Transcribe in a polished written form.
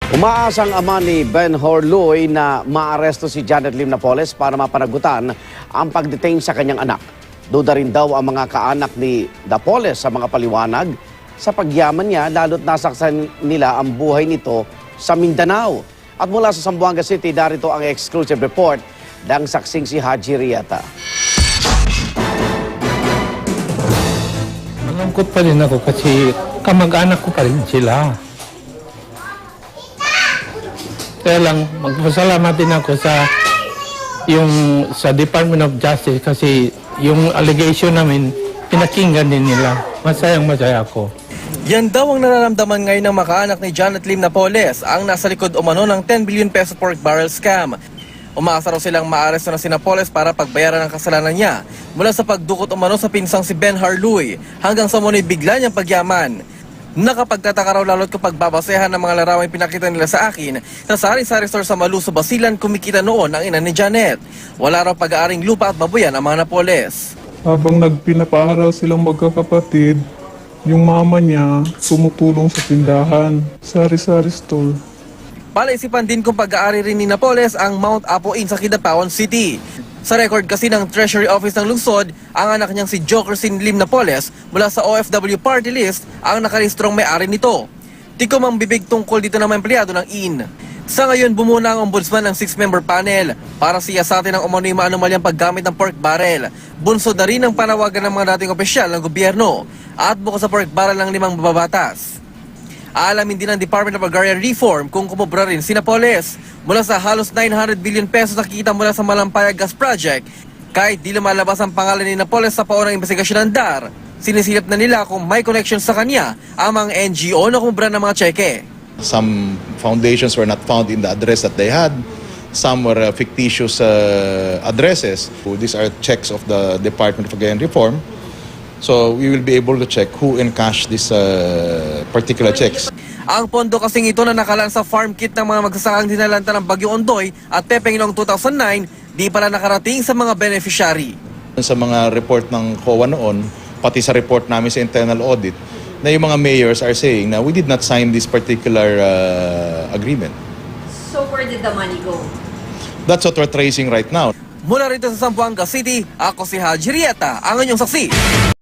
Umaasang ama ni Ben Horloy na maaresto si Janet Lim Napoles para mapanagutan ang pag-detain sa kanyang anak. Duda rin daw ang mga kaanak ni Napoles sa mga paliwanag sa pagyaman niya lalo't nasaksan nila ang buhay nito sa Mindanao. At mula sa Zamboanga City, darito ang exclusive report ng saksing si Haji Riata. Malungkot pa rin ako kasi kamag-anak ko pa rin sila. Kaya lang, magpasalamat din ako sa Department of Justice kasi yung allegation namin, pinakinggan din nila. Masayang-masaya ako. Yan daw ang nararamdaman ngayon ng makaanak ni Janet Lim Napoles, ang nasa likod umano ng 10 billion peso pork barrel scam. Umaasa raw silang maaresto na si Napoles para pagbayaran ang kasalanan niya mula sa pagdukot umano sa pinsang si Ben Horloy hanggang sa muna'y bigla niyang pagyaman. Nakapagtataka raw lalo't kapag babasehan ng mga larawang pinakita nila sa akin sa sari-sari store sa Maluso, Basilan, kumikita noon ang ina ni Janet. Wala raw pag-aaring lupa at babuyan ang mga Napoles. Habang nagpinapaaral silang magkakapatid, yung mama niya tumutulong sa tindahan, sari-sari store. Palaisipan din kung pag-aari rin ni Napoles ang Mount Apo Inn sa Kidapawan City. Sa record kasi ng Treasury Office ng lungsod, ang anak niyang si Jokersin Lim Napoles mula sa OFW party list ang nakalistrong may-ari nito. Tikom ang bibig tungkol dito ng mga empleyado ng IN. Sa ngayon, bumuna ang ombudsman ng 6-member panel para siyasatin ang umano'y maanumalyang paggamit ng pork barrel. Bunsod na rin ang panawagan ng mga dating opisyal ng gobyerno at bukas sa pork barrel ng 5 mababatas. Aalamin din ng Department of Agrarian Reform kung kumubra rin si Napoles mula sa halos 900 billion pesos na kita mula sa Malampaya Gas Project. Kahit di lumalabas ang pangalan ni Napoles sa paunang investigasyon ng DAR, sinisilip na nila kung may connection sa kanya ang mga NGO na kumubra ng mga tseke. Some foundations were not found in the address that they had. Some were fictitious addresses. These are checks of the Department of Agrarian Reform. So we will be able to check who encashed these particular checks. Ang pondo kasing ito na nakalaan sa farm kit ng mga magsasakang dinalanta ng Bagyo Ondoy at Pepeng noong 2009, di pala nakarating sa mga beneficiary. Sa mga report ng COA noon, pati sa report namin sa internal audit, na yung mga mayors are saying na we did not sign this particular agreement. So where did the money go? That's what we're tracing right now. Mula rito sa Zamboanga City, ako si Haji Riata, ang inyong saksi.